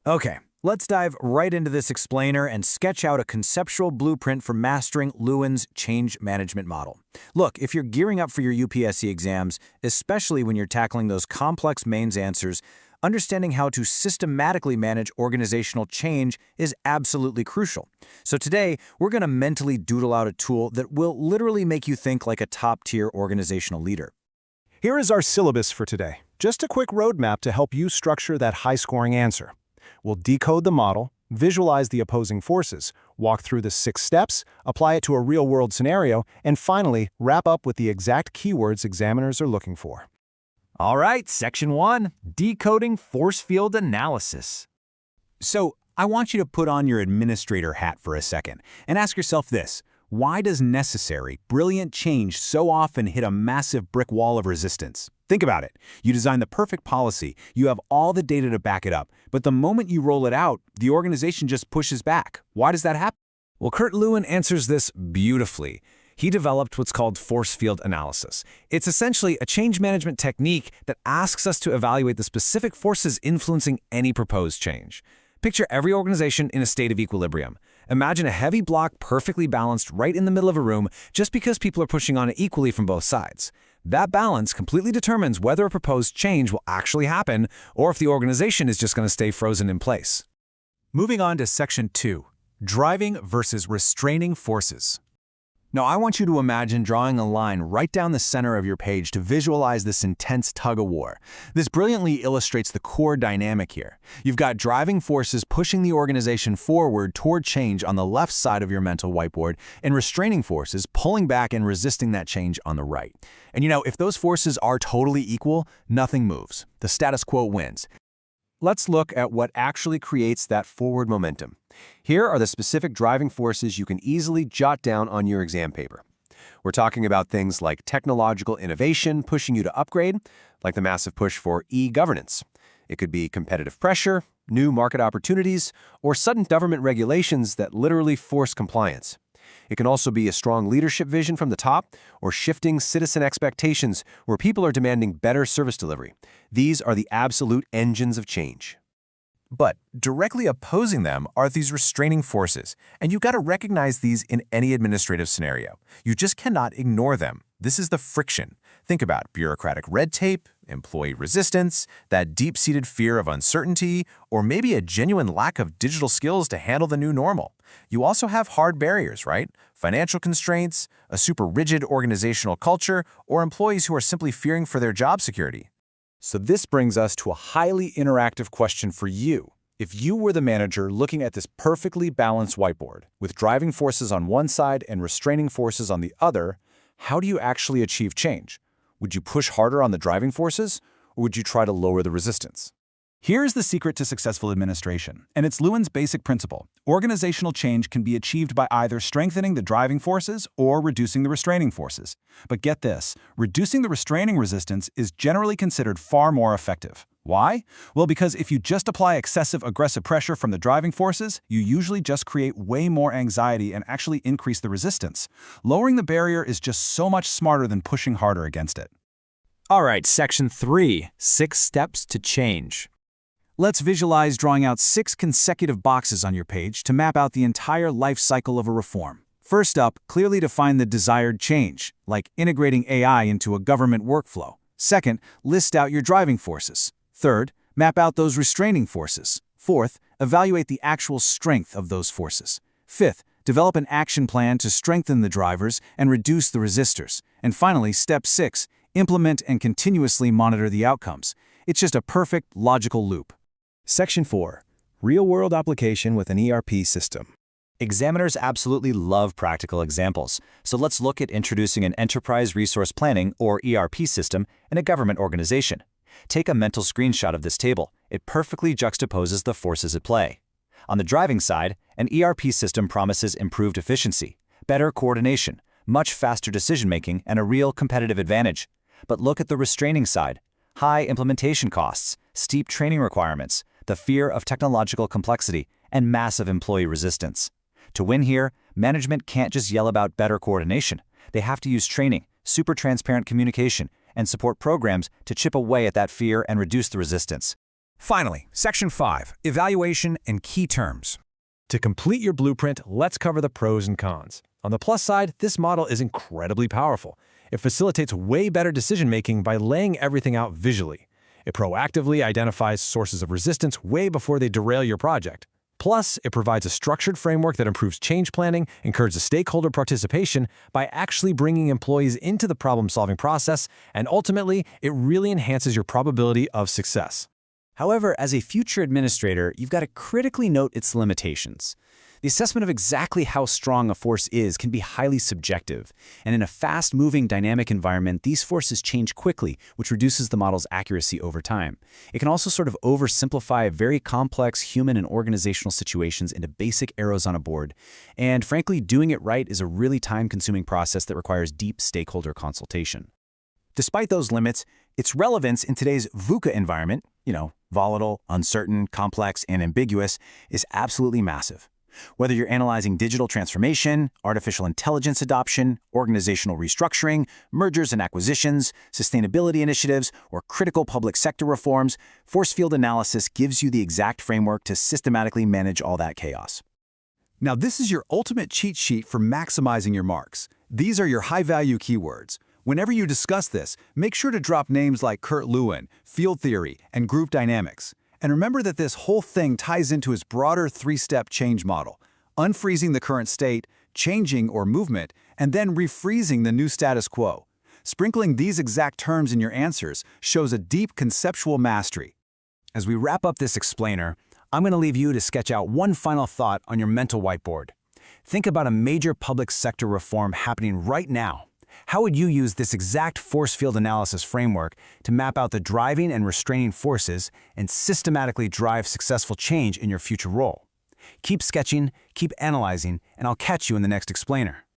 Okay, let's dive right into this explainer and sketch out a conceptual blueprint for mastering Lewin's change management model. Look, if you're gearing up for your UPSC exams, especially when you're tackling those complex mains answers, understanding how to systematically manage organizational change is absolutely crucial. So today, we're going to mentally doodle out a tool that will literally make you think like a top-tier organizational leader. Here is our syllabus for today. Just a quick roadmap to help you structure that high-scoring answer. We'll decode the model, visualize the opposing forces, walk through the 6 steps, apply it to a real-world scenario, and finally, wrap up with the exact keywords examiners are looking for. All right, Section 1, Decoding Force Field Analysis. So, I want you to put on your administrator hat for a second and ask yourself this. Why does necessary, brilliant change so often hit a massive brick wall of resistance? Think about it. You design the perfect policy, you have all the data to back it up, but the moment you roll it out, the organization just pushes back. Why does that happen? Well, Kurt Lewin answers this beautifully. He developed what's called force field analysis. It's essentially a change management technique that asks us to evaluate the specific forces influencing any proposed change. Picture every organization in a state of equilibrium. Imagine a heavy block perfectly balanced right in the middle of a room just because people are pushing on it equally from both sides. That balance completely determines whether a proposed change will actually happen or if the organization is just going to stay frozen in place. Moving on to Section 2, Driving versus Restraining Forces. Now, I want you to imagine drawing a line right down the center of your page to visualize this intense tug-of-war. This brilliantly illustrates the core dynamic here. You've got driving forces pushing the organization forward toward change on the left side of your mental whiteboard, and restraining forces pulling back and resisting that change on the right. And if those forces are totally equal, nothing moves. The status quo wins. Let's look at what actually creates that forward momentum. Here are the specific driving forces you can easily jot down on your exam paper. We're talking about things like technological innovation pushing you to upgrade, like the massive push for e-governance. It could be competitive pressure, new market opportunities, or sudden government regulations that literally force compliance. It can also be a strong leadership vision from the top or shifting citizen expectations where people are demanding better service delivery. These are the absolute engines of change. But directly opposing them are these restraining forces, and you've got to recognize these in any administrative scenario. You just cannot ignore them. This is the friction. Think about bureaucratic red tape, employee resistance, that deep-seated fear of uncertainty, or maybe a genuine lack of digital skills to handle the new normal. You also have hard barriers, right? Financial constraints, a super rigid organizational culture, or employees who are simply fearing for their job security. So this brings us to a highly interactive question for you. If you were the manager looking at this perfectly balanced whiteboard, with driving forces on one side and restraining forces on the other, how do you actually achieve change? Would you push harder on the driving forces, or would you try to lower the resistance? Here's the secret to successful administration, and it's Lewin's basic principle. Organizational change can be achieved by either strengthening the driving forces or reducing the restraining forces. But get this, reducing the restraining resistance is generally considered far more effective. Why? Well, because if you just apply excessive aggressive pressure from the driving forces, you usually just create way more anxiety and actually increase the resistance. Lowering the barrier is just so much smarter than pushing harder against it. All right, Section 3, 6 Steps to Change. Let's visualize drawing out 6 consecutive boxes on your page to map out the entire life cycle of a reform. First up, clearly define the desired change, like integrating AI into a government workflow. Second, list out your driving forces. Third, map out those restraining forces. Fourth, evaluate the actual strength of those forces. Fifth, develop an action plan to strengthen the drivers and reduce the resistors. And finally, step 6, implement and continuously monitor the outcomes. It's just a perfect, logical loop. Section 4, Real-World Application with an ERP System. Examiners absolutely love practical examples, so let's look at introducing an enterprise resource planning or ERP system in a government organization. Take a mental screenshot of this table. It perfectly juxtaposes the forces at play. On the driving side, an ERP system promises improved efficiency, better coordination, much faster decision-making, and a real competitive advantage. But look at the restraining side. High implementation costs, steep training requirements, the fear of technological complexity, and massive employee resistance. To win here, management can't just yell about better coordination. They have to use training, super transparent communication, and support programs to chip away at that fear and reduce the resistance. Finally, Section 5, Evaluation and Key Terms. To complete your blueprint, let's cover the pros and cons. On the plus side, this model is incredibly powerful. It facilitates way better decision-making by laying everything out visually. It proactively identifies sources of resistance way before they derail your project. Plus, it provides a structured framework that improves change planning, encourages stakeholder participation by actually bringing employees into the problem-solving process, and ultimately, it really enhances your probability of success. However, as a future administrator, you've got to critically note its limitations. The assessment of exactly how strong a force is can be highly subjective, and in a fast-moving, dynamic environment, these forces change quickly, which reduces the model's accuracy over time. It can also sort of oversimplify very complex human and organizational situations into basic arrows on a board, and frankly, doing it right is a really time-consuming process that requires deep stakeholder consultation. Despite those limits, its relevance in today's VUCA environment, volatile, uncertain, complex, and ambiguous, is absolutely massive. Whether you're analyzing digital transformation, artificial intelligence adoption, organizational restructuring, mergers and acquisitions, sustainability initiatives, or critical public sector reforms, force field analysis gives you the exact framework to systematically manage all that chaos. Now, this is your ultimate cheat sheet for maximizing your marks. These are your high-value keywords. Whenever you discuss this, make sure to drop names like Kurt Lewin, field theory, and group dynamics. And remember that this whole thing ties into his broader three-step change model: unfreezing the current state, changing or movement, and then refreezing the new status quo. Sprinkling these exact terms in your answers shows a deep conceptual mastery. As we wrap up this explainer, I'm going to leave you to sketch out one final thought on your mental whiteboard. Think about a major public sector reform happening right now. How would you use this exact force field analysis framework to map out the driving and restraining forces and systematically drive successful change in your future role? Keep sketching, keep analyzing, and I'll catch you in the next explainer.